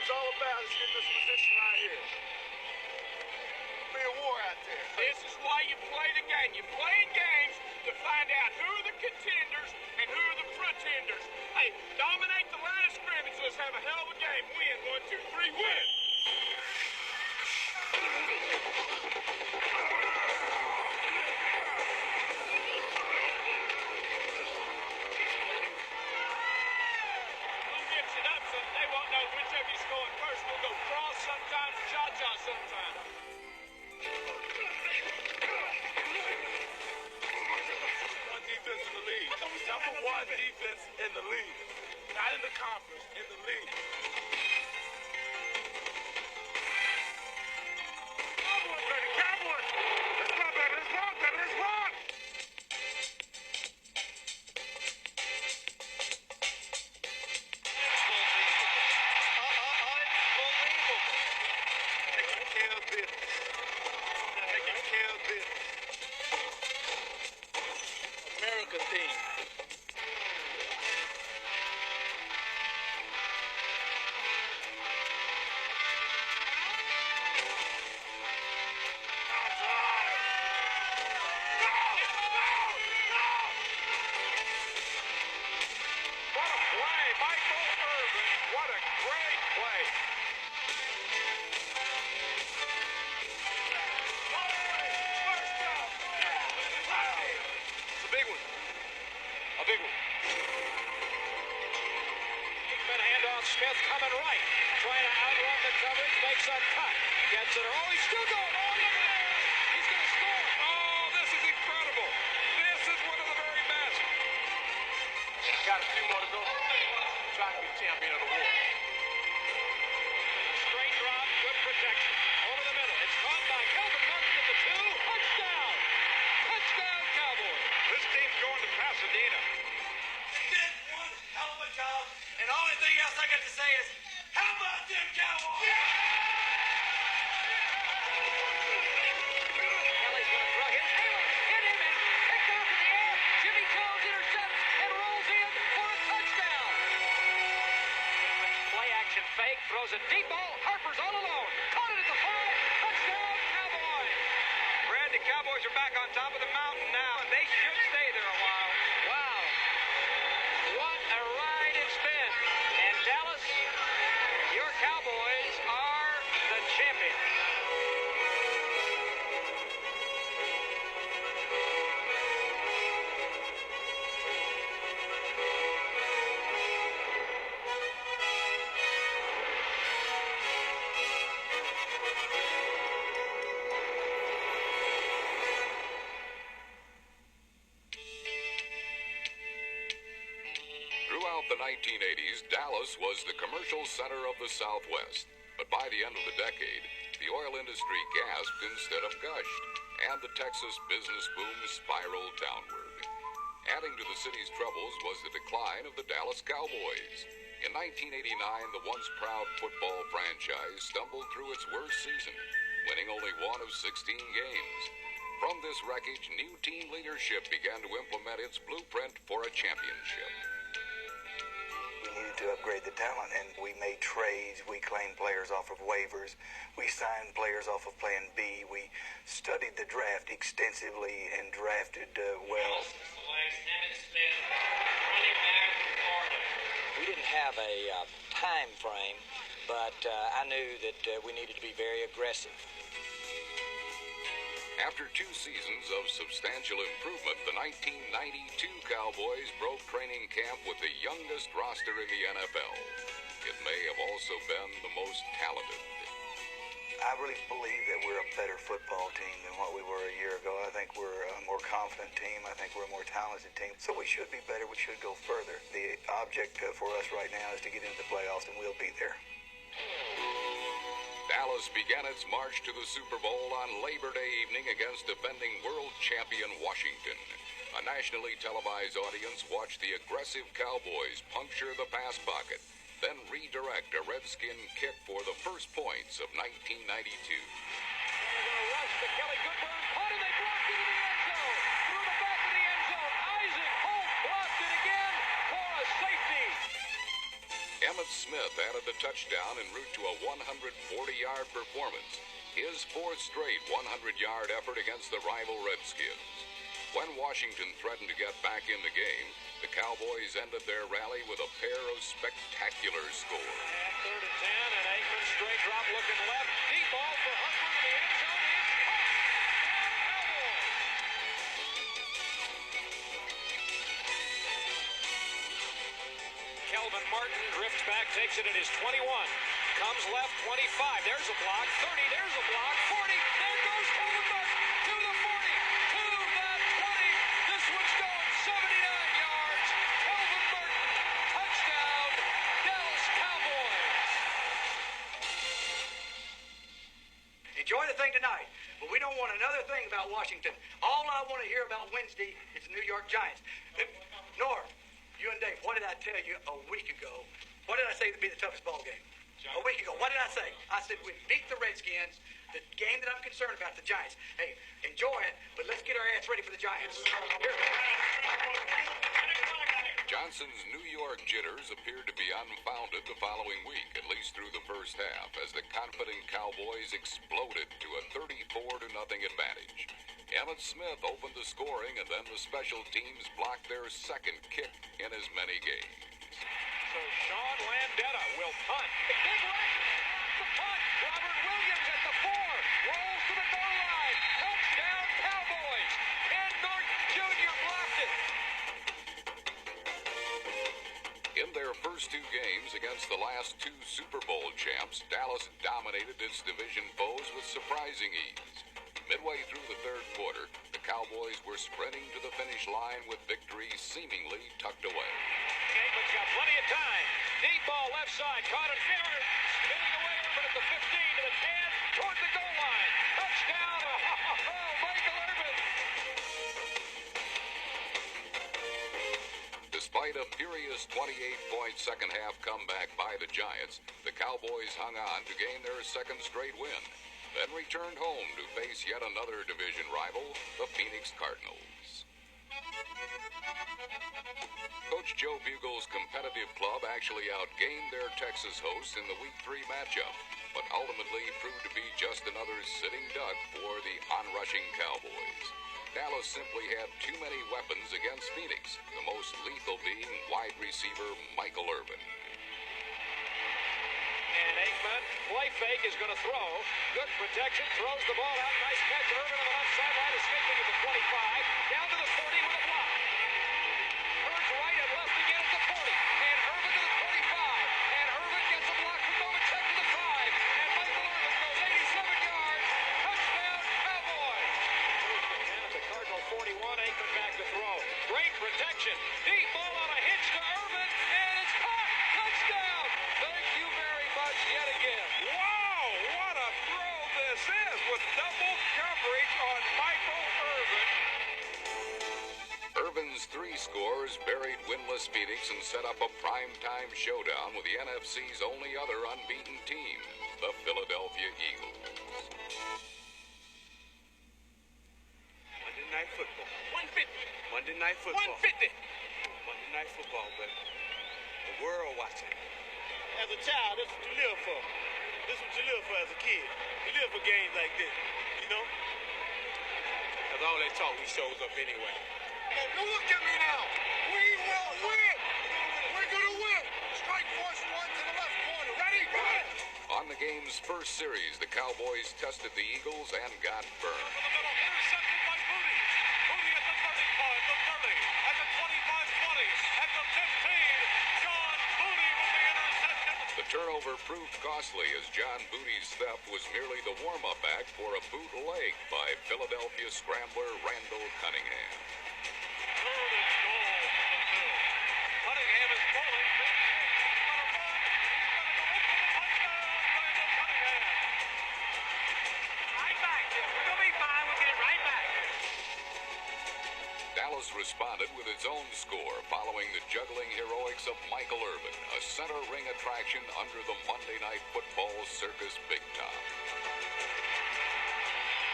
it's all about is getting this position right here. Be a war out there. This is why you play the game. You play in games to find out who are the contenders and who are the pretenders. Hey, dominate the line of scrimmage. Let's have a hell of a game. Win. 1, 2, 3, win. They won't know which of you's going first. We'll go cross sometimes, cha-cha sometimes. One defense in the league. Number one defense in the league. Not in the conference, in the league. Cowboys, baby, Cowboys! Let's go, baby, let's rock, baby, let's rock! American team. What a play, Michael Irvin. What a great play. Big one. A big one. Kickman handoff. Smith coming right. Trying to outrun the coverage. Makes a cut. Gets it. Oh, he's still going. Oh, look at that. He's going to score. Oh, this is incredible. This is one of the very best. Got a few more to go. Trying to be champion of the war. Straight drop. Good protection. Over the middle. It's caught by Kelvin Martin at the 2. Touchdown. Touchdown, Cowboys. This team's going to Pasadena. Did one hell of a job, and the only thing else I got to say is, how about them Cowboys? Kelly's going to throw his Taylor. Hit him and picked off in the air. Jimmy Jones intercepts and rolls in for a touchdown. Play action fake. Throws a deep ball. Harper's all alone. Caught it at the 5. Touchdown, Cowboys. Brad, the Cowboys are back on top of the mountain now, and they should stay there a while. Wow. What a ride it's been. And Dallas, your Cowboys are the champions. Throughout the 1980s, Dallas was the commercial center of the Southwest. But by the end of the decade, the oil industry gasped instead of gushed, and the Texas business boom spiraled downward. Adding to the city's troubles was the decline of the Dallas Cowboys. In 1989, the once proud football franchise stumbled through its worst season, winning only one of 16 games. From this wreckage, new team leadership began to implement its blueprint for a championship. We needed to upgrade the talent, and we made trades. We claimed players off of waivers. We signed players off of Plan B. We studied the draft extensively and drafted well. We didn't have a time frame, but I knew that we needed to be very aggressive. After 2 seasons of substantial improvement, the 1992 Cowboys broke training camp with the youngest roster in the NFL. It may have also been the most talented. I really believe that we're a better football team than what we were a year ago. I think we're a more confident team. I think we're a more talented team. So we should be better. We should go further. The object for us right now is to get into the playoffs, and we'll be there. Dallas began its march to the Super Bowl on Labor Day evening against defending world champion Washington. A nationally televised audience watched the aggressive Cowboys puncture the pass pocket, then redirect a Redskin kick for the first points of 1992. They're going to rush to Kelly Goodburn. Caught it. They blocked it in the end zone. Through the back of the end zone. Isaac Holt blocked it again for a safety. Emmett Emmett Smith added the touchdown en route to a 140-yard performance, his fourth straight 100-yard effort against the rival Redskins. When Washington threatened to get back in the game, the Cowboys ended their rally with a pair of spectacular scores. At 3rd and 10, and Aikman straight drop looking left. Deep ball for Humphrey to the end zone. It's caught. Kelvin Martin drifts back, takes it at his 21. Comes left, 25. There's a block. 30. There's a block. 40. There goes Kelvin Martin to the 40. To the 20. This one's going 79 yards. Kelvin Martin. Touchdown. Dallas Cowboys. Enjoy the thing tonight, but we don't want another thing about Washington. All I want to hear about Wednesday is the New York Giants. Norm, you and Dave, what did I tell you a week ago? What did I say would be the toughest ball game? A week ago, what did I say? I said we'd beat the Redskins. The game that I'm concerned about, the Giants. Hey, enjoy it, but let's get our ass ready for the Giants. Here. Johnson's New York jitters appeared to be unfounded the following week, at least through the first half, as the confident Cowboys exploded to a 34-0 advantage. Emmett Smith opened the scoring, and then the special teams blocked their second kick in as many games. So Sean Landetta will punt. The big right. The punt. Robert Williams at the 4. Rolls to the goal line. Touchdown Cowboys. Ken Norton Jr. blocked it. In their first two games against the last two Super Bowl champs, Dallas dominated its division foes with surprising ease. Midway through the third quarter, the Cowboys were sprinting to the finish line with victory seemingly tucked away. Aikman's got plenty of time. Deep ball left side. Caught in fair. Spinning away Urban at the 15 to the 10. Toward the goal line. Touchdown. Oh, Michael Urban. Despite a furious 28-point second-half comeback by the Giants, the Cowboys hung on to gain their second straight win, then returned home to face yet another division rival, the Phoenix Cardinals. Coach Joe Bugle's competitive club actually outgained their Texas hosts in the Week 3 matchup, but ultimately proved to be just another sitting duck for the onrushing Cowboys. Dallas simply had too many weapons against Phoenix, the most lethal being wide receiver Michael Irvin. And Aikman, play fake, is going to throw. Good protection, throws the ball out. Nice catch. Irvin on the left sideline, escaping at the 25. Down to the 40 with a block. Hurts right and left again at the 40. And Irvin to the 25. And Irvin gets a block from Novacek to the 5. And Michael Irvin goes 87 yards. Touchdown, Cowboys. Down at the Cardinal 41. Aikman back to throw. Great protection. Deep ball on a hitch to Irvin. And it's caught. Touchdown. Thank you very much yet again. Wow, what a throw this is with double coverage on Michael Irvin. Irvin's three scores buried winless Phoenix and set up a primetime showdown with the NFC's only other unbeaten team, the Philadelphia Eagles. Monday Night Football. 150. Monday Night Football. 150. Monday Night Football, baby. The world watching. As a child, that's what you live for. This is what you live for as a kid. You live for games like this, you know? Because all that talk, we shows up anyway. Hey, look at me now. We will win. We're going to win. Strike force one to the left corner. Ready? Go ahead. On the game's first series, the Cowboys tested the Eagles and got burned. Intercepted by Booty. Booty at the 35, the 30, at the 25-20, at the 15. John Booty with the interception. The turnover proved costly as John Booty's theft was merely the warm-up act for a bootleg by Philadelphia scrambler Randall Cunningham. Third and goal for the Bills. Cunningham is bowling. He's going to run. He's going to go in for the touchdown. Randall Cunningham. Right back. We're going to be fine. We'll get it right back. Dallas responded with its own score following the juggling heroics of Michael Irvin, a center ring attraction under the Monday Night Football circus big top.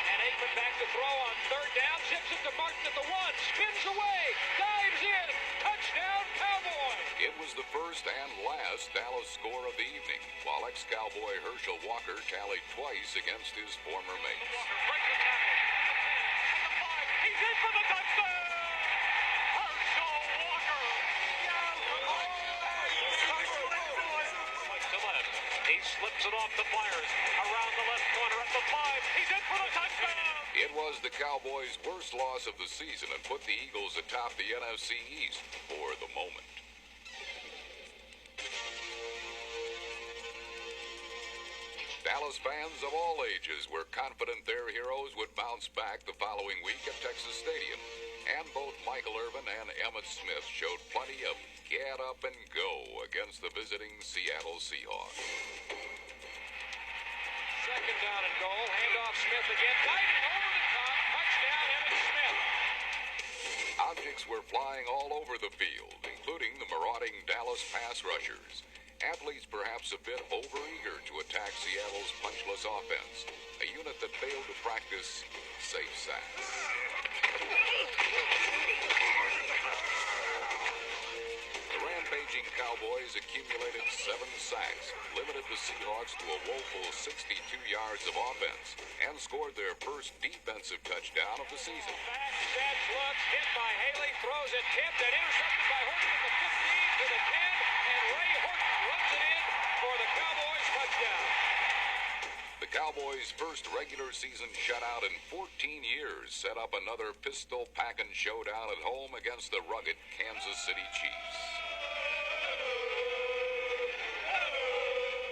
And Aikman back to throw on third down. Zips it to Martin at the 1. Spins away. Dives in. Touchdown, Cowboys. It was the first and last Dallas score of the evening, while ex-Cowboy Herschel Walker tallied twice against his former mates. Walker breaks the tackle. At the 5. He's in for the touchdown. Herschel Walker. To left. He slips it off the Flyers. Around the left corner at the 5. He's in for the touchdown. It was the Cowboys' worst loss of the season and put the Eagles atop the NFC East for the moment. Dallas fans of all ages were confident their heroes would bounce back the following week at Texas Stadium. And both Michael Irvin and Emmitt Smith showed plenty of get up and go against the visiting Seattle Seahawks. Second down and goal. Handoff Smith again. Diving over the top. Touchdown, Emmitt Smith. Objects were flying all over the field, including the marauding Dallas pass rushers. Athletes perhaps a bit overeager to attack Seattle's punchless offense, a unit that failed to practice safe sacks. The rampaging Cowboys accumulated 7 sacks, limited the Seahawks to a woeful 62 yards of offense, and scored their first defensive touchdown of the season. Back, steps, looks, hit by Haley, throws it, tipped, and intercepted by Horton at the 15 to the 10, and Ray Horton runs it in for the Cowboys touchdown. The Cowboys' first regular season shutout in 14 years set up another pistol-packing showdown at home against the rugged Kansas City Chiefs.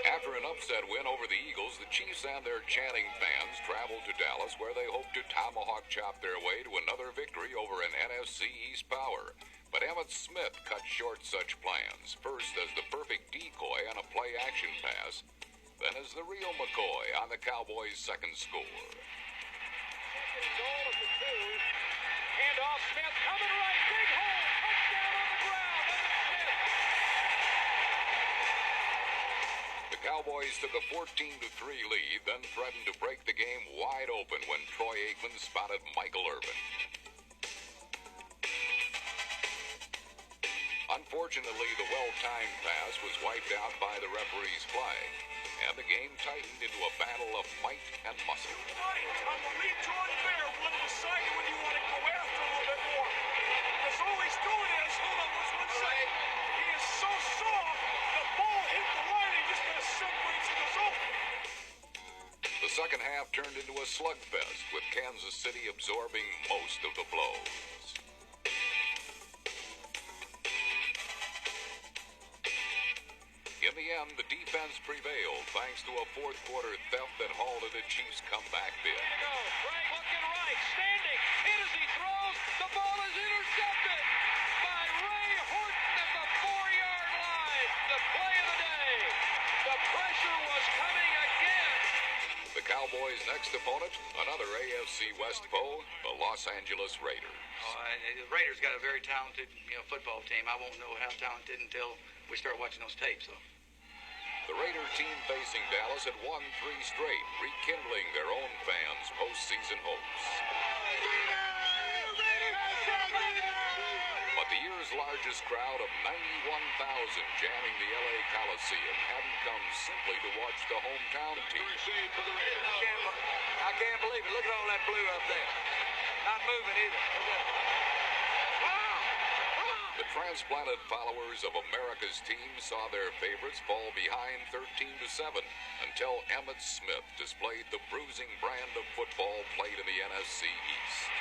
After an upset win over the Eagles, the Chiefs and their chanting fans traveled to Dallas, where they hoped to tomahawk chop their way to another victory over an NFC East power. But Emmitt Smith cut short such plans, first as the perfect decoy on a play-action pass, then as the real McCoy on the Cowboys' second score. Goal at the 2. Handoff Smith coming right. Big hole. Touchdown on the ground. Emmitt Smith. The Cowboys took a 14-3 lead, then threatened to break the game wide open when Troy Aikman spotted Michael Irvin. Unfortunately, the well-timed pass was wiped out by the referee's flag, and the game tightened into a battle of might and muscle. Right, on the lead Jordan Bear will decide when you want to go after a little bit more. Because all he's doing is, hold on, one second. He is so soft, the ball hit the line, he just kind of separates and goes off. The second half turned into a slugfest, with Kansas City absorbing most of the blows. In the end, the defense prevailed thanks to a fourth-quarter theft that halted a Chiefs comeback bid. There you go. Frank looking right. Standing. Hit as he throws. The ball is intercepted by Ray Horton at the 4-yard line. The play of the day. The pressure was coming again. The Cowboys' next opponent, another AFC West foe, the Los Angeles Raiders. The Raiders got a very talented, football team. I won't know how talented until we start watching those tapes. So. The Raider team facing Dallas had won 3 straight, rekindling their own fans' postseason hopes. But the year's largest crowd of 91,000 jamming the LA Coliseum hadn't come simply to watch the hometown team. I can't believe it. Look at all that blue up there. Not moving either. The transplanted followers of America's team saw their favorites fall behind 13-7 until Emmitt Smith displayed the bruising brand of football played in the NFC East.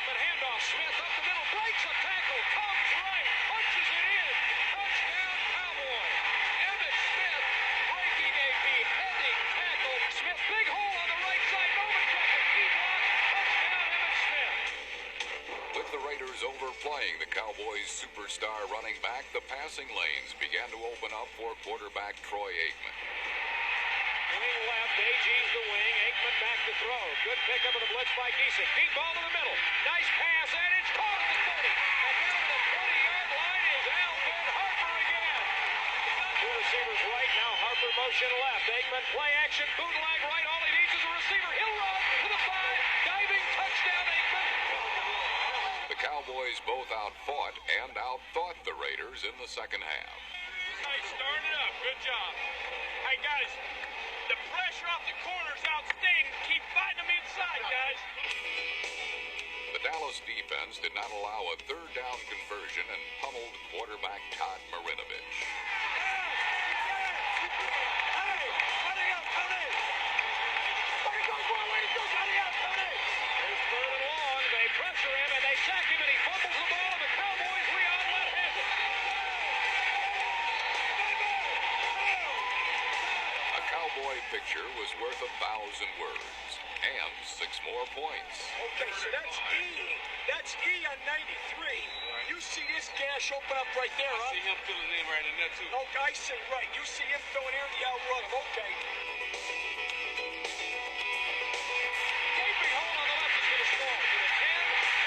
But handoff. Smith up the middle. Breaks a tackle. Comes right. Punches it in. Touchdown Cowboys. Emmitt Smith breaking a beheading tackle. Smith, big hole on the right side. Novacek, a key block. Touchdown Emmitt Smith. With the Raiders overplaying the Cowboys' superstar running back, the passing lanes began to open up for quarterback Troy Aikman. Wing left, Agee's the wing. Aikman back to throw. Good pickup of the blitz by Giesick. Deep ball to the middle. Nice pass, and it's caught at the 30. And down to the 20-yard line is Alfred Harper again. 2 receivers right, now Harper motion left. Aikman play action, bootleg right. All he needs is a receiver. He'll run to the 5. Diving touchdown, Aikman. The Cowboys both outfought and outthought the Raiders. runners in the second half. Hey, start it up. Good job. Hey, guys, the pressure off the corner is outstanding. Keep fighting them inside, guys. The Dallas defense did not allow a third down conversion and pummeled quarterback Todd Marinovich. There's third and long. They pressure him and they sack him and he fumbles the ball and the Cowboys re-on left-handed. A Cowboy picture was worth 1,000 words and 6 more points. Okay, so that's E. That's E on 93. You see this gash open up right there, huh? I see him filling in right in there, too. Okay, I see, right. You see him filling in the outrun him. Okay. Gaping hole on the left is going to score. To the 10,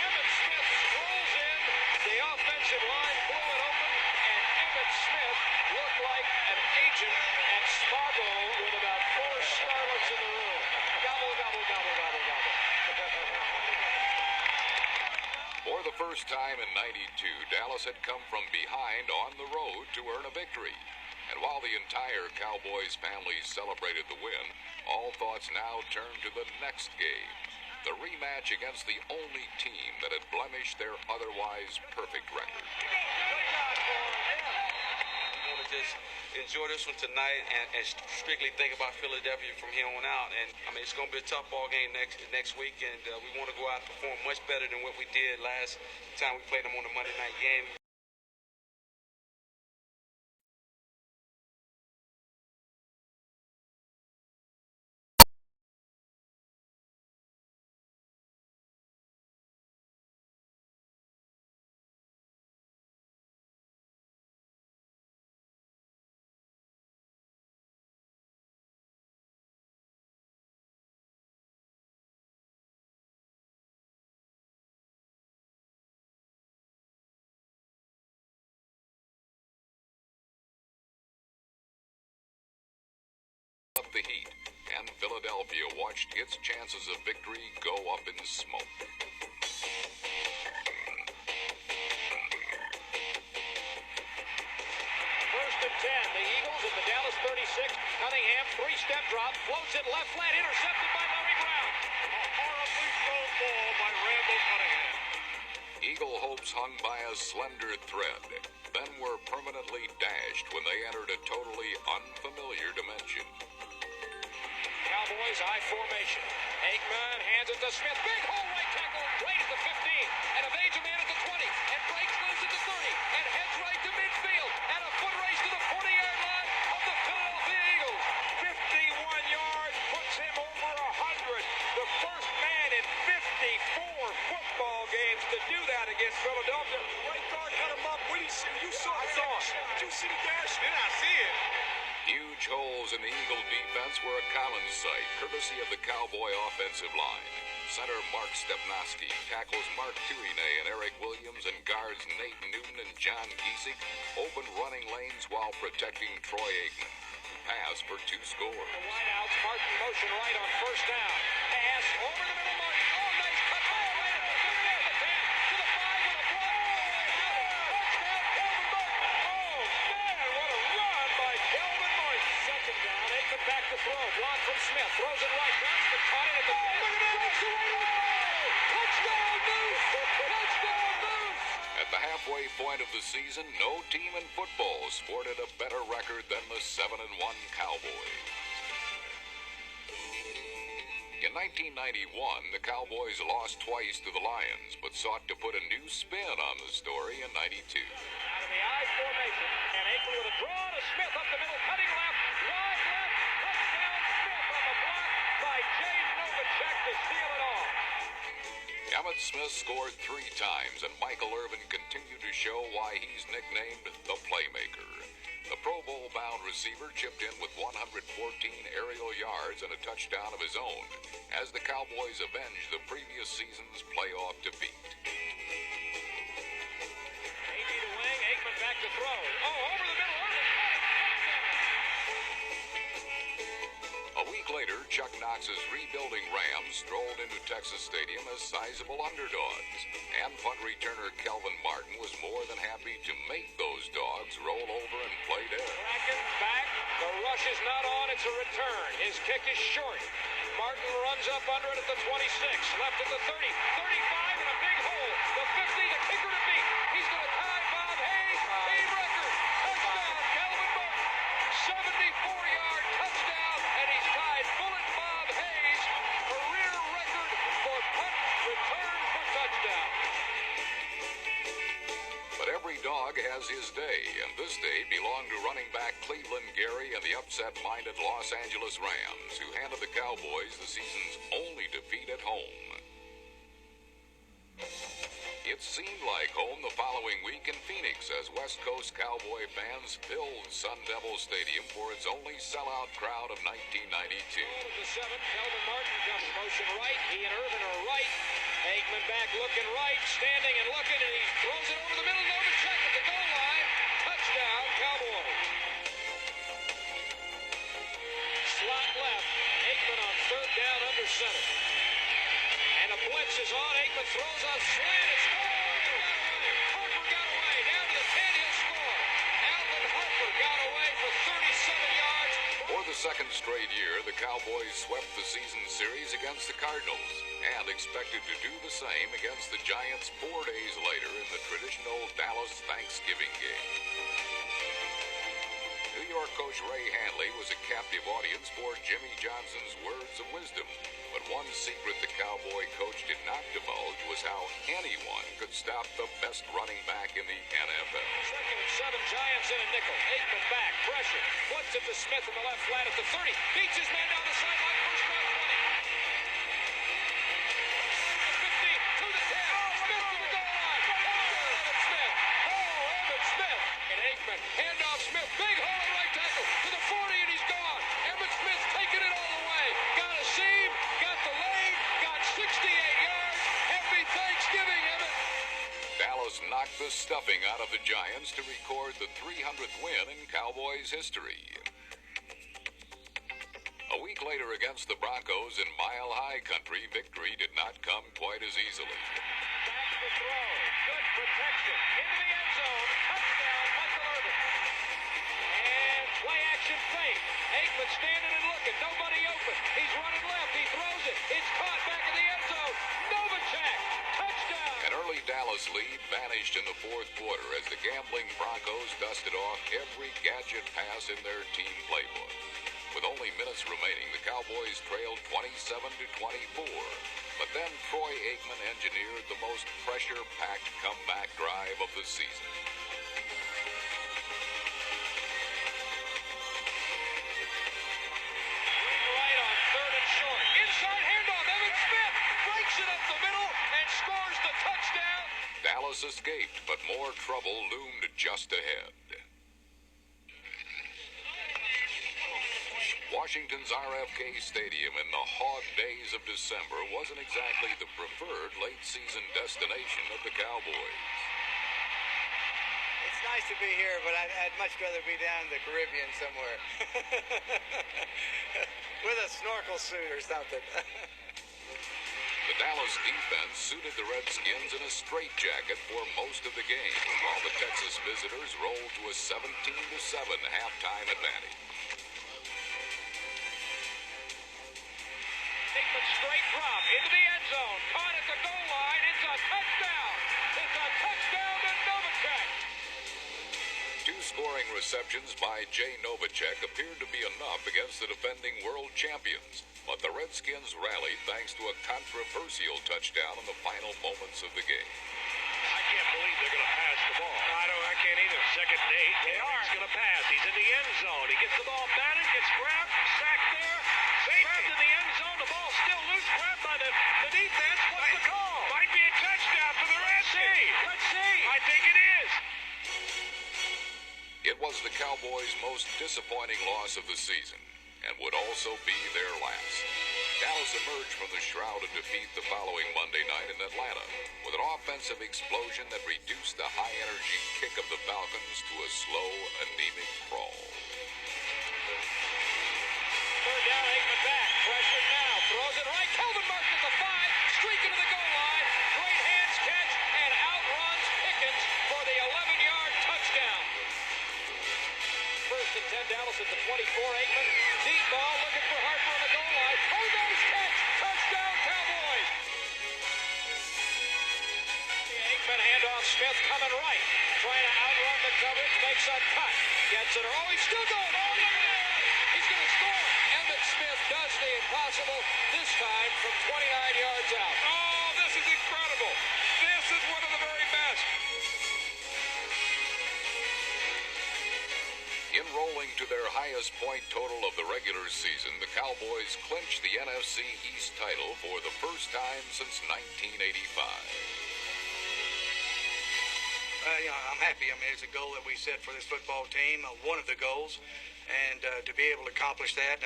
Emmitt Smith strolls in. The offensive line blew it open, and Emmitt Smith looked like an agent at Spargo with about 4 starlets in the room. Gobble, gobble, gobble, gobble, gobble. For the first time in 92, Dallas had come from behind on the road to earn a victory. And while the entire Cowboys family celebrated the win, all thoughts now turned to the next game, the rematch against the only team that had blemished their otherwise perfect record. We want to just enjoy this one tonight and strictly think about Philadelphia from here on out. And I mean, it's going to be a tough ball game next week, and we want to go out and perform much better than what we did last time we played them on the Monday night game. Up the heat, and Philadelphia watched its chances of victory go up in smoke. First and 10, the Eagles at the Dallas 36. Cunningham, 3-step drop, floats it left flat, intercepted by Larry Brown. A horribly thrown ball by Randall Cunningham. Eagle hopes hung by a slender thread, then were permanently dashed when they entered a totally unfamiliar dimension. Cowboys high formation. Aikman hands it to Smith. Big hole right tackle right at the 15. And evades a man at the 20. And breaks loose at the 30. And heads right to midfield. And a foot race to the 40-yard line of the Philadelphia Eagles. 51 yards puts him over 100. The first man in 54 football games to do that against Philadelphia. Right guard cut him up. You saw it. Did you see the gash? Did I see it? Huge holes in the Eagle defense were a common sight, courtesy of the Cowboy offensive line. Center Mark Stepnoski tackles Mark Tuine and Eric Williams, and guards Nate Newton and John Giesig opened running lanes while protecting Troy Aikman, who passed for 2 scores. The wideouts, Martin motion right on first down. Pass over the middle, Martin. Oh, nice cut ball right at the 50, the 10, to the 5 with a block. Touchdown, Kelvin Martin. Oh, man, what a run by Kelvin Martin. Second down, Aikman back to throw. Block from Smith. Throws it right. Runs the cut in at the 10. Touchdown, Moose. Touchdown, Moose. At the halfway point of the season, no team in football sported a better record than the 7-1 Cowboys. In 1991, the Cowboys lost twice to the Lions, but sought to put a new spin on the story in 92. Out of the I formation, and Aikman with a draw to Smith up the middle, cutting left, wide left, touchdown Smith on the block by Jay Novacek to seal it all. Emmitt Smith scored 3 times, and Michael Irvin continued to show why he's nicknamed the Playmaker. The Pro Bowl-bound receiver chipped in with 114 aerial yards and a touchdown of his own as the Cowboys avenged the previous season's playoff defeat. AB to wing, Aikman back to throw. Oh, over the middle, A week later, Chuck Knox's rebuilding Rams strolled into Texas Stadium as sizable underdogs, and punt returner Kelvin Martin was more than happy to make those dogs Dogs roll over and play dead. Bracken back. The rush is not on. It's a return. His kick is short. Martin runs up under it at the 26. Left at the 30. 35 and a big hole. The 50. The kicker to beat. He's going to tie Bob Hayes. Team record. Touchdown, Calvin Martin. 74-yard touchdown. And he's tied Bullet Bob Hayes. Career record for punt return for touchdown. But every dog has his day, and this day belonged to running back Cleveland Gary and the upset-minded Los Angeles Rams, who handed the Cowboys the season's only defeat at home. It seemed like home the following week in Phoenix as West Coast Cowboy fans filled Sun Devil Stadium for its only sellout crowd of 1992. The 7, Calvin Martin comes motion right. He and Irvin are right. Aikman back looking right, standing and looking, and he throws it over the middle. Novacek at the goal line. Touchdown, Cowboys. Slot left. Aikman on third down under center. And a blitz is on. Aikman throws a slant. It's Harper got away. Down to the 10. He'll score. Alvin Harper got away for 37 yards. For the second straight year, the Cowboys swept the season series against the Cardinals and expected to do the same against the Giants 4 days later in the traditional Dallas Thanksgiving game. New York coach Ray Handley was a captive audience for Jimmy Johnson's words of wisdom. But one secret the Cowboy coach did not divulge was how anyone could stop the best running back in the NFL. Second and 7, Giants in a nickel. Aikman back, pressure. Flips it to Smith in the left flat at the 30. Beats his man down the sideline, first down 20. The 15, to the 10. Smith to the goal line. Evan Smith. Evan Smith. And Aikman, handoff Smith. Big hole at right tackle. To the 40, and he's gone. Evan Smith's taking it all the way. Got a seam, got the lane, got 68 yards. Happy Thanksgiving, Evan. Dallas knocked the stuffing out of the Giants to record the 300th win in Cowboys history. A week later against the Broncos in Mile High Country, victory did not come quite as easily. Back to throw. Good protection. Into the end zone. Touchdown, Michael Irvin. And play action fake. Aikman standing and looking. Nobody open. He's running left. He throws it. It's caught back in the end zone. Novacek. Touchdown. An early Dallas lead vanished in the fourth quarter as the gambling Broncos dusted off every gadget pass in their team playbook. With only minutes remaining, the Cowboys trailed 27-24. But then Troy Aikman engineered the most pressure-packed comeback drive of the season. Right on third and short. Inside handoff. Evan Smith breaks it up the middle and scores the touchdown. Dallas escaped, but more trouble loomed just ahead. Washington's RFK Stadium in the hog days of December wasn't exactly the preferred late-season destination of the Cowboys. It's nice to be here, but I'd much rather be down in the Caribbean somewhere. With a snorkel suit or something. The Dallas defense suited the Redskins in a straitjacket for most of the game, while the Texas visitors rolled to a 17-7 halftime advantage. Aikman straight drop into the end zone. Caught at the goal line. It's a touchdown. It's a touchdown to Novacek. 2 scoring receptions by Jay Novacek appeared to be enough against the defending world champions, but the Redskins rallied thanks to a controversial touchdown in the final moments of the game. I can't believe they're going to pass the ball. I can't either. Second and 8. They are going to pass. He's in the end zone. He gets the ball batted, gets grabbed, sacked there. Grabbed in the end zone. The ball still loose. Grabbed by the defense. What's the call? Might be a touchdown for the Redskins. Let's see. I think it is. It was the Cowboys' most disappointing loss of the season, and would also be their last. Dallas emerged from the shroud of defeat the following Monday night in Atlanta with an offensive explosion that reduced the high-energy kick of the Falcons to a slow, anemic crawl. Third down, Aikman back. Pressure now. Throws it right. Calvin Martin at the 5. Streaking to the goal line. Great hands catch and outruns Pickens for the 11-yard touchdown. and 10. Dallas at the 24. Aikman, deep ball, looking for Harper on the goal line. Oh, nice catch! Touchdown, Cowboys! Aikman handoff, Smith coming right. Trying to outrun the coverage, makes a cut. Gets it. Oh, he's still going. Oh, look at that! He's going to score. Emmitt Smith does the impossible, this time from 29 yards out. Oh, this is incredible. This is one of the very best. Enrolling to their highest point total of the regular season, the Cowboys clinched the NFC East title for the first time since 1985. I'm happy. I mean, it's a goal that we set for this football team, one of the goals, and to be able to accomplish that,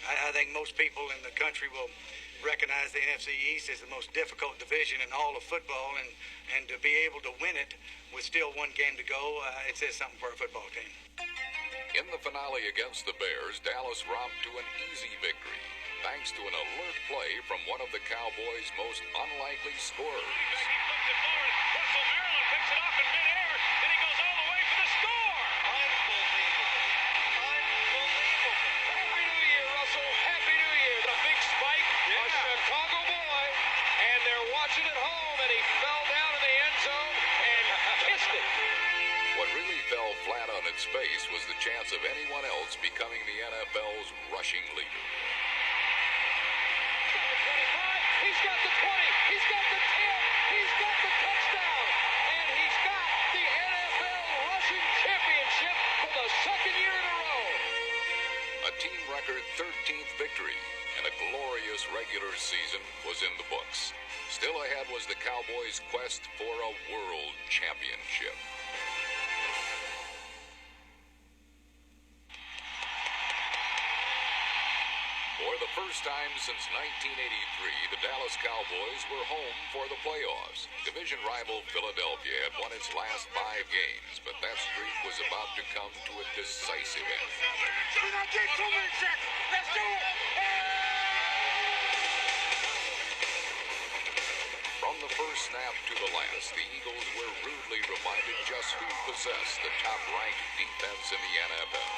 I think most people in the country will recognize the NFC East as the most difficult division in all of football, and to be able to win it with still one game to go, it says something for a football team. In the finale against the Bears, Dallas romped to an easy victory, thanks to an alert play from one of the Cowboys' most unlikely scorers. He flips it forward. Russell Maryland picks it off in midair, and he goes all the way for the score. Unbelievable. Unbelievable. Happy New Year, Russell. Happy New Year. The big spike, a Chicago boy, and they're watching at home, and he fell down in the end zone and kissed it. What really fell flat on its face was the chance of anyone else becoming the NFL's rushing leader. He's got the 20. He's got the 10. He's got the touchdown. And he's got the NFL rushing championship for the second year in a row. A team record 13th victory and a glorious regular season was in the books. Still ahead was the Cowboys' quest for a world championship. For the first time since 1983, the Dallas Cowboys were home for the playoffs. Division rival Philadelphia had won its last 5 games, but that streak was about to come to a decisive end. Do not get 2 minutes, Jack. Let's do it. From the first snap to the last, the Eagles were rudely reminded just who possessed the top-ranked defense in the NFL.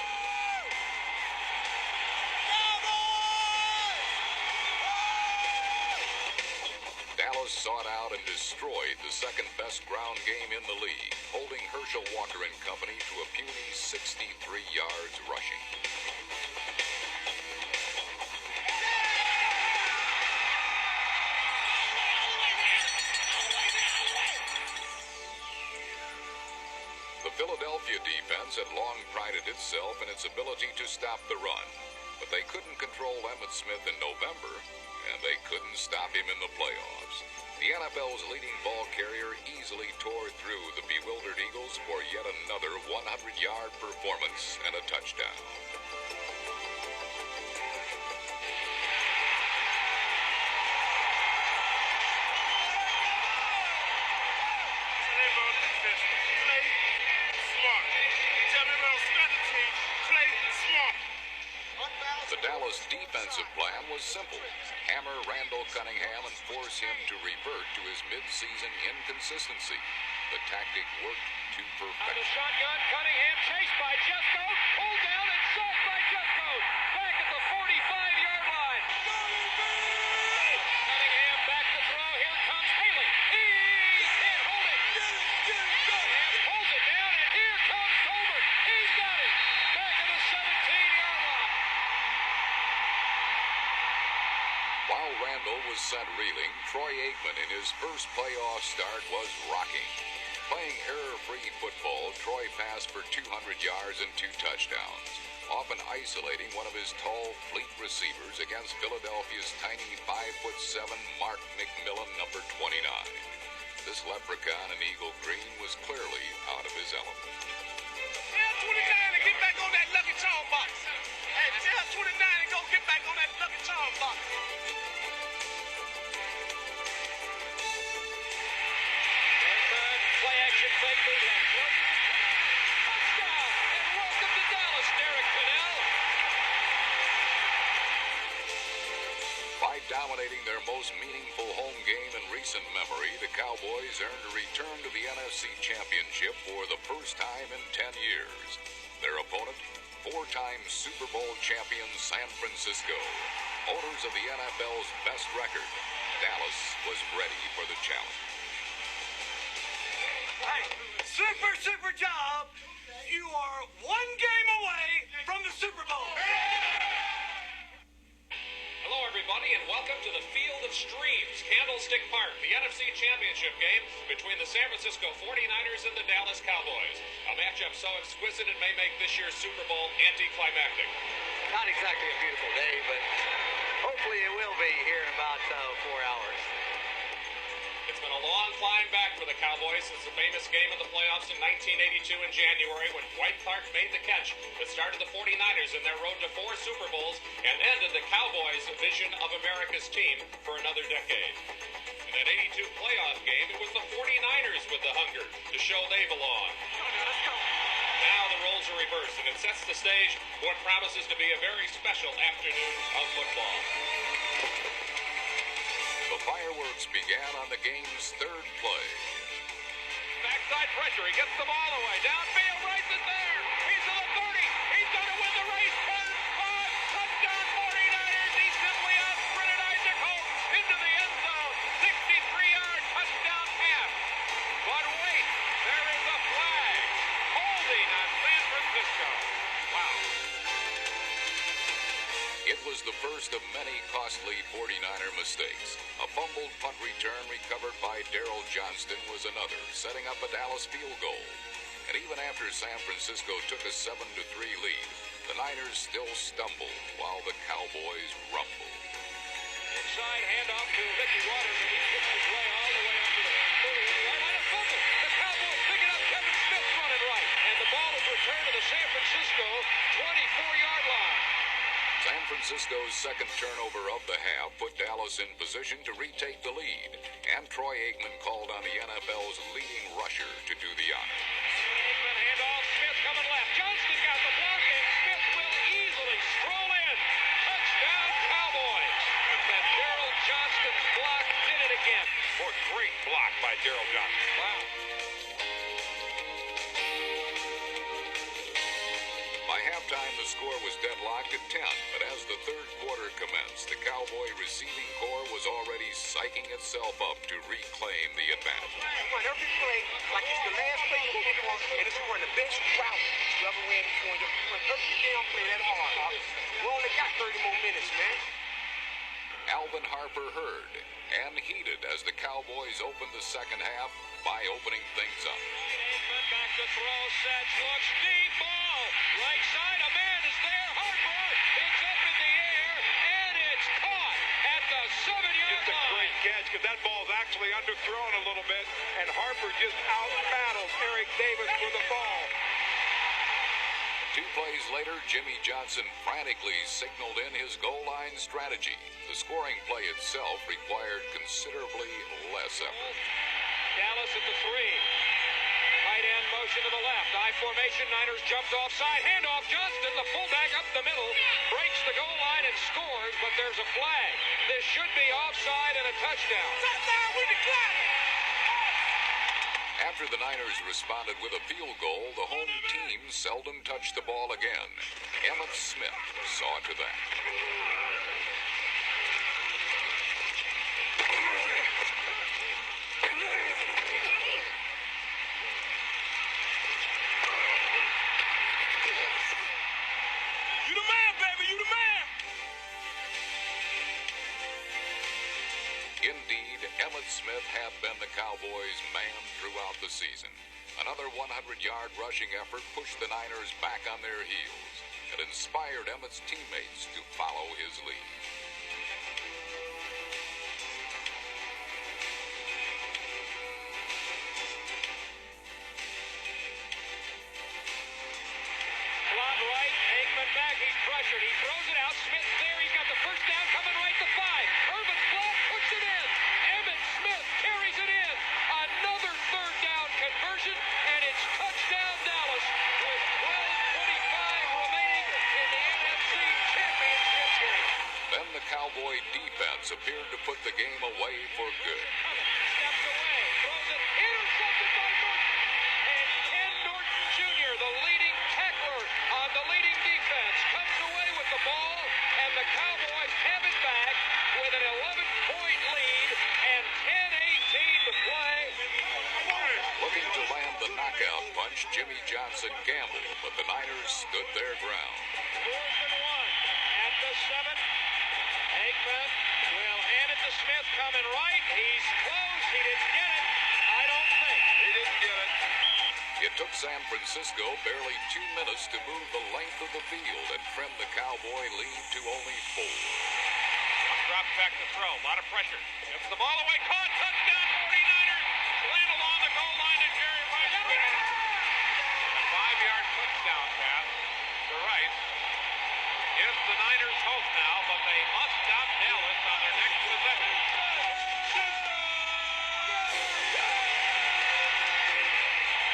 Dallas sought out and destroyed the second-best ground game in the league, holding Herschel Walker and company to a puny 63 yards rushing. The Philadelphia defense had long prided itself in its ability to stop the run, but they couldn't control Emmitt Smith in November, and they couldn't stop him in the playoffs. The NFL's leading ball carrier easily tore through the bewildered Eagles for yet another 100-yard performance and a touchdown. The Dallas defensive plan was simple. Hammer Randall Cunningham and force him to revert to his mid-season inconsistency. The tactic worked to Out of the perfection. shotgun, Cunningham chased by Jeffco, pulled down and sacked by Jeffco. Back at the 45-yard line. Cunningham back to throw. Here comes Haley. He can't hold it. Cunningham pulls it down, and here comes Colbert. He's got it. Back at the 17-yard line. While Randall was sent reeling, Troy Aikman in his first playoff start was rocking. Playing error-free football, Troy passed for 200 yards and 2 touchdowns, often isolating one of his tall, fleet receivers against Philadelphia's tiny 5'7" Mark McMillan, number 29. This leprechaun in Eagle Green was clearly out of his element. Tell 29 to get back on that Lucky Charm box. Hey, tell 29 to go get back on that Lucky Charm box. Play action fake move left. Touchdown! And welcome to Dallas, Derek Cannell. By dominating their most meaningful home game in recent memory, the Cowboys earned a return to the NFC Championship for the first time in 10 years. Their opponent, four-time Super Bowl champion San Francisco, owners of the NFL's best record, Dallas was ready for the challenge. Hey, super job. You are one game away from the Super Bowl. Hello, everybody, and welcome to the Field of Streams, Candlestick Park, the NFC Championship game between the San Francisco 49ers and the Dallas Cowboys. A matchup so exquisite it may make this year's Super Bowl anticlimactic. Not exactly a beautiful day, but hopefully it will be here in about 4 hours. It's been a long climb back for the Cowboys since the famous game of the playoffs in 1982 in January when Dwight Clark made the catch that started the 49ers in their road to 4 Super Bowls and ended the Cowboys' vision of America's team for another decade. In that 82 playoff game, it was the 49ers with the hunger to show they belong. Now the roles are reversed, and it sets the stage for what promises to be a very special afternoon of football. The fireworks began on the game's third play. Backside pressure. He gets the ball away. Downfield, race is there. He's to the 30. He's going to win the race. 10, 5, touchdown 49ers. He simply out-sprinted Isaac Hope into the end zone. 63-yard touchdown pass. But wait, there is a flag. Holding on San Francisco. Wow. It was the first of many costly 49er mistakes. A fumbled punt return recovered by Darrell Johnston was another, setting up a Dallas field goal. And even after San Francisco took a 7-3 lead, the Niners still stumbled while the Cowboys rumbled. Inside handoff to Mickey Waters, and he gets his way all the way up to the 38-yard line. A fumble. The Cowboys pick it up. Kevin Smith running right. And the ball is returned to the San Francisco 24-yard line. San Francisco's second turnover of the half put Dallas in position to retake the lead, and Troy Aikman called on the NFL's leading rusher to do the honors. Aikman handoff, Smith coming left. Johnston got the block, and Smith will easily stroll in. Touchdown, Cowboys. And Darrell Johnston's block did it again. Boy, great block by Darrell Johnston. Wow. By halftime, the score was deadlocked at 10, but as the third quarter commenced, the Cowboy receiving corps was already psyching itself up to reclaim the advantage. Run every play like it's the last play you're going to run, and it's run the best route you ever ran before. You run every damn play that hard. We only got 30 more minutes, man. Alvin Harper heard and heeded as the Cowboys opened the second half by opening things up. Aikman back to throw, sets, looks, deep ball. Right side, a man is there. Harper, it's up in the air, and it's caught at the 7-yard line. It's a great catch because that ball's actually underthrown a little bit, and Harper just out-battles Eric Davis for the ball. 2 plays later, Jimmy Johnson frantically signaled in his goal line strategy. The scoring play itself required considerably less effort. Dallas at the 3. Tight end motion to the left. I formation. Niners jumped offside. Handoff. Johnston, the fullback up the middle, breaks the goal line and scores, but there's a flag. This should be offside and a touchdown. Touchdown, we declare it. After the Niners responded with a field goal, the home team seldom touched the ball again. Emmitt Smith saw to that. You the man, baby, you the man. Indeed, Emmitt Smith had been the Cowboys' man throughout the season. Another 100-yard rushing effort pushed the Niners back on their heels. It inspired Emmitt's teammates to follow his lead. Slot right, Aikman back, he's pressured. He throws it out. Smith's there. He's got the first down coming right to 5. Urban flat puts it in. Emmitt Smith carries it in. Another third down conversion, and it's touchdown Dallas with 12:25 remaining in the NFC Championship game. Then the Cowboy defense appeared to put the game away for good. Steps away, throws it, intercepted by Norton. And Ken Norton Jr., the leading tackler on the leading defense. ball, and the Cowboys have it back with an 11-point lead and 10:18 to play. Looking to land the knockout punch, Jimmy Johnson gambled, but the Niners stood their ground. 4th and 1 at the 7. Aikman will hand it to Smith, coming right. He's close. He didn't get it. I don't think. He didn't get it. It took San Francisco barely 2 minutes to move the length of the field and trim the Cowboy lead to only 4. Drop back to throw. A lot of pressure. Gives the ball away. Caught. Touchdown 49ers. Slant along the goal line to Jerry Rice. A 5-yard touchdown pass to Rice. Gives the Niners hope now, but they must stop Dallas on their next possession.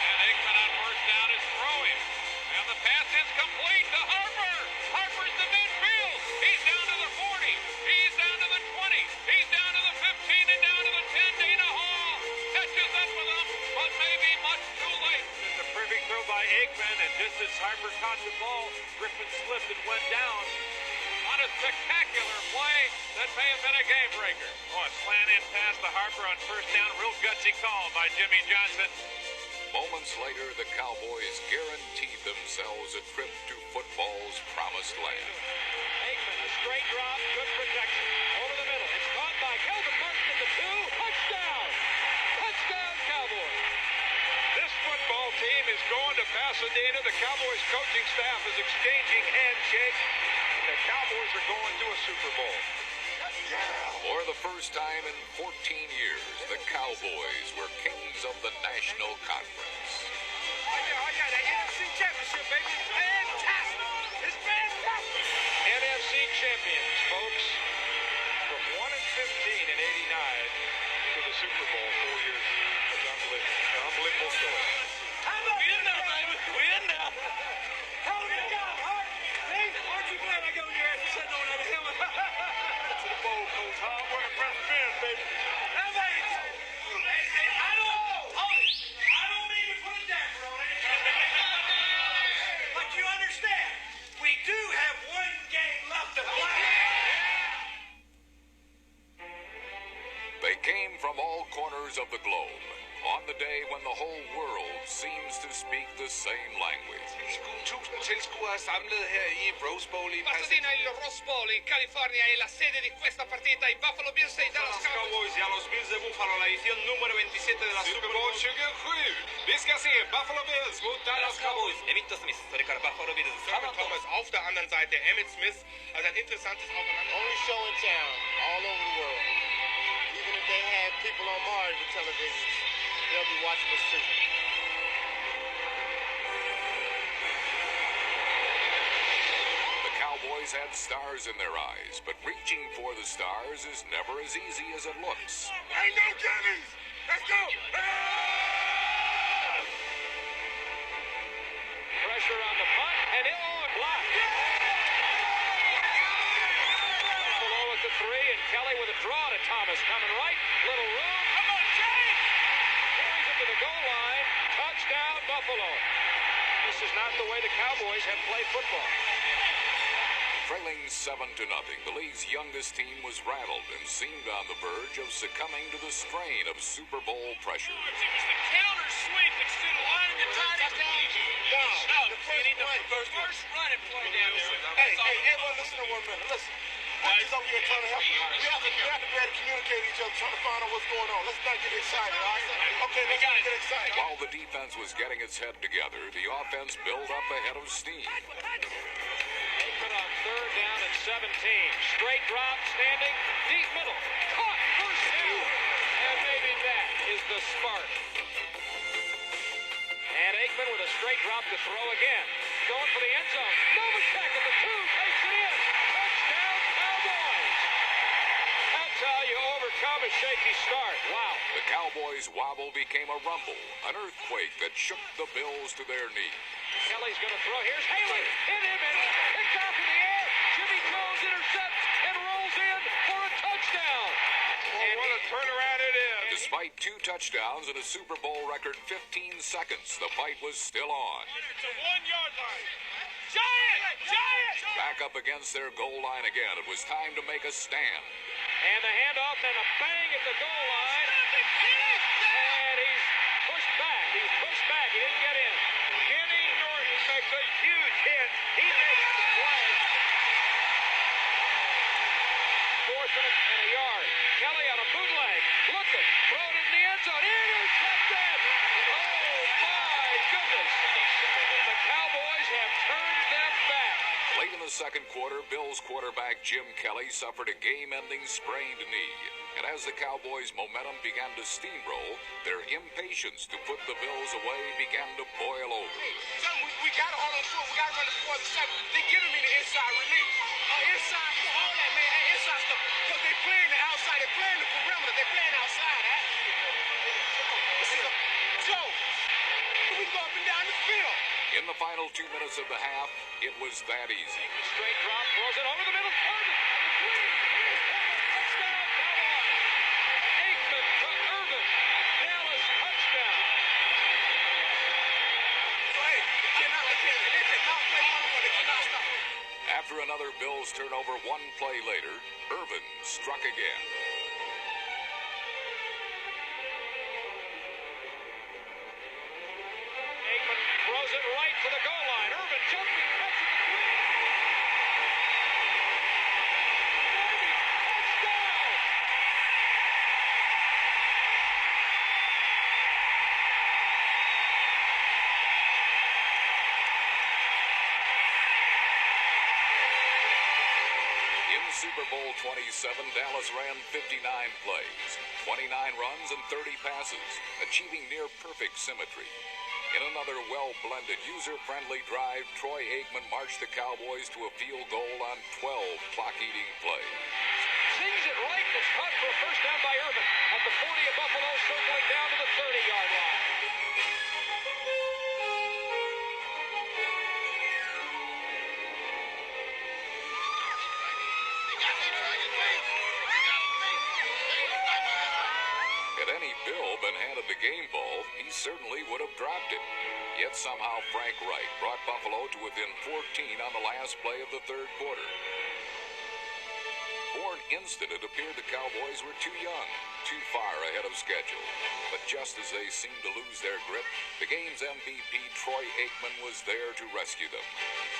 And Aikman on first down is throwing. And the pass is complete to Harper. Harper's to midfield. He's down to the 40. He's down to the 20. He's down to the 15 and down to the 10. Dana Hall catches up with him, but maybe much too late. It's a perfect throw by Aikman, and just as Harper caught the ball, Griffin slipped and went down. On a spectacular play that may have been a game breaker. Oh, a slant in pass to Harper on first down. Real gutsy call by Jimmy Johnson. Moments later, the Cowboys guaranteed themselves a trip to football's promised land. Aikman, a straight drop, good protection. Over the middle. It's caught by Kelvin Martin in the 2. Touchdown! Touchdown, Cowboys! This football team is going to Pasadena. The Cowboys coaching staff is exchanging handshakes. The Cowboys are going to a Super Bowl. For the first time in 14 years, the Cowboys were kings of the National Conference. I got an NFC championship, baby. It's fantastic. It's fantastic. NFC champions, folks. From 1-15 in '89 to the Super Bowl 4 years. It's unbelievable. An unbelievable story. We're in now, baby. We're in now. Hell of a job, Hart. Hey, aren't you glad I got your ass sitting on that helmet? That's the bowl, Coach Hall. We're in front of fans, baby. Now, baby, I don't mean to put a damper on it. But you understand, we do have one game left to play. They came from all corners of the globe on the day when the whole world seems to speak the same language. Tusind tilskuere samlet her i Rose Bowl i Pasadena, il Rose Bowl in California è la sede di questa partita. I Buffalo Bills e i Dallas Cowboys. y a los Bills de Buffalo, la edición número 27 de la Super Bowl 27. Vi ska se Buffalo Bills mot Dallas Cowboys. Emmitt Smith, それから Buffalo Bills. Travis Thomas auf der anderen Seite, Emmitt Smith. Also ein interessantes Aufeinander. Only show in town, all over the world. Even if they had people on Mars with televisions, they'll be watching us too. The Cowboys had stars in their eyes, but reaching for the stars is never as easy as it looks. Ain't no gimmies. Let's go. Pressure on the punt, and it blocked. Below at the 3, and Kelly with a draw to Thomas. Coming right, little room. Come on, James! Carries it to the goal line. Touchdown, Buffalo. This is not the way the Cowboys have played football. Trailing 7-0, the league's youngest team was rattled and seemed on the verge of succumbing to the strain of Super Bowl pressure. It was the counter sweep that's to the line of the tight end. The first run and play down there. Hey, everyone listen to 1 minute. Listen. He's over here trying to help. We have to be able to communicate with each other, trying to find out what's going on. Let's not get excited, all right? Okay, let's not get excited. While the defense was getting its head together, the offense built up ahead of steam. Aikman on 3rd down and 17. Straight drop, standing, deep middle. Caught, first down. And maybe that is the spark. And Aikman with a straight drop to throw again. Going for the end zone. Novacek at the 2, takes it in. Touchdown, Cowboys. That's how you overcome a shaky start. Wow. The Cowboys' wobble became a rumble, an earthquake that shook the Bills to their knees. Kelly's going to throw. Here's Haley. Hit him and picked off in the air. Jimmy Jones intercepts and rolls in for a touchdown. And what a turnaround it is. Despite 2 touchdowns and a Super Bowl record 15 seconds, the fight was still on. It's a 1-yard line. Giant! Giant! Back up against their goal line again. It was time to make a stand. And the handoff and a bang at the goal line. And he's pushed back. He's pushed back. He didn't get in. Kenny Norton makes a huge hit. He makes the play. 4th and a yard. Kelly on a bootleg. Looking. Thrown in the end zone. Intercepted. Oh, my goodness. The Cowboys have turned them back. Late in the second quarter, Bills quarterback Jim Kelly suffered a game-ending sprained knee. And as the Cowboys' momentum began to steamroll, their impatience to put the Bills away began to boil over. We got to hold on to it. We got to run the 4th and 7th. They give me the inside release. Inside, all that, man. Inside stuff. Because they playing the outside. They're playing the perimeter. They're playing outside, huh? This is a joke. We go up and down the field. In the final 2 minutes of the half, it was that easy. Straight drop. Throws it over the middle. Irvin. Touchdown, Cowboys. Aikman to Irvin. Dallas touchdown. So, hey, they cannot play one-on-one. They cannot stop them. After another Bills turnover 1 play later, Irvin struck again. Aikman throws it right to the goal line. Irvin jumping, catches the three. Touchdown! In Super Bowl 27, Dallas ran 59 plays, 29 runs and 30 passes, achieving near-perfect symmetry. In another well-blended, user-friendly drive, Troy Aikman marched the Cowboys to a field goal on 12 clock-eating plays. Sings it right and it's caught for a first down by Irvin. At the 40 of Buffalo, circling down to the 30-yard line. Had any Bill been handed the game ball, he certainly would have dropped it. Yet somehow Frank Wright brought Buffalo to within 14 on the last play of the third quarter. For an instant, it appeared the Cowboys were too young, too far ahead of schedule. But just as they seemed to lose their grip, the game's MVP, Troy Aikman, was there to rescue them,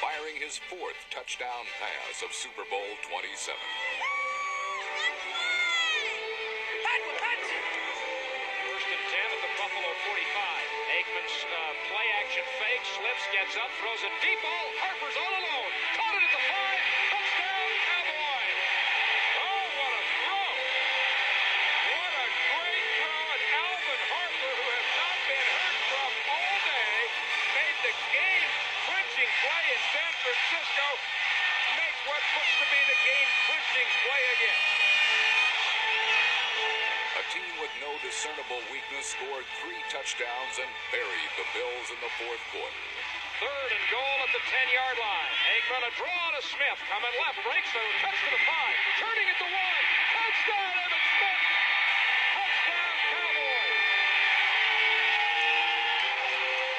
firing his 4th touchdown pass of Super Bowl 27. First and 10 at the Buffalo 45. Aikman's play-action fake, slips, gets up, throws a deep ball. Harper's all alone. Caught it at the 5. Touchdown, Cowboys. Oh, what a throw. What a great throw. And Alvin Harper, who has not been heard from all day, made the game-clinching play in San Francisco, makes what looks to be the game-clinching play again. A team with no discernible weakness scored 3 touchdowns and buried the Bills in the fourth quarter. 3rd and goal at the 10-yard line. Aikman a draw to Smith. Coming left, breaks through, cuts to the 5. Turning at the 1. Touchdown, Evan Smith. Touchdown, Cowboys.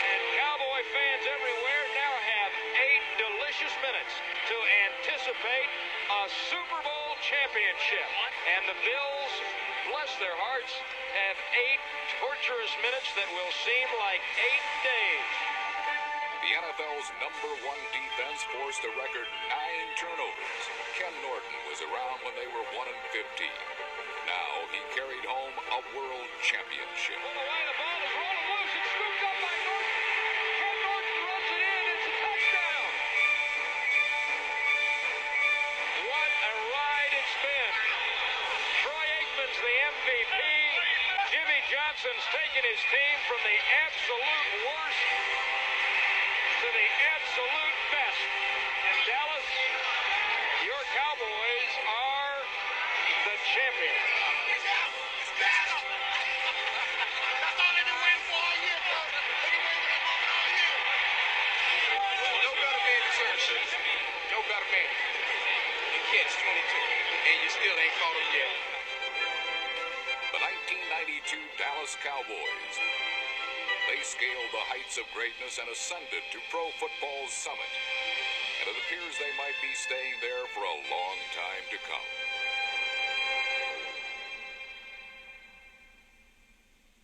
And Cowboy fans everywhere now have 8 delicious minutes to anticipate a Super Bowl championship. And the Bills, bless their hearts, have 8 torturous minutes that will seem like 8 days. The NFL's #1 defense forced a record 9 turnovers. Ken Norton was around when they were 1-15. Now he carried home a world championship. On the way, the ball is rolling loose. It's scooped up by Norton. Ken Norton runs it in. It's a touchdown. What a ride it's been. Troy Aikman's the MVP. Jimmy Johnson's taken his team from the absolute worst to the absolute best. And Dallas, your Cowboys are the champions. That's all they've been waiting for all year, bro. They've been waiting for that moment all year. No better man deserves it. No better man. You catch 22, and you still ain't caught him yet. The 1992 Dallas Cowboys. They scaled the heights of greatness and ascended to pro football's summit. And it appears they might be staying there for a long time to come.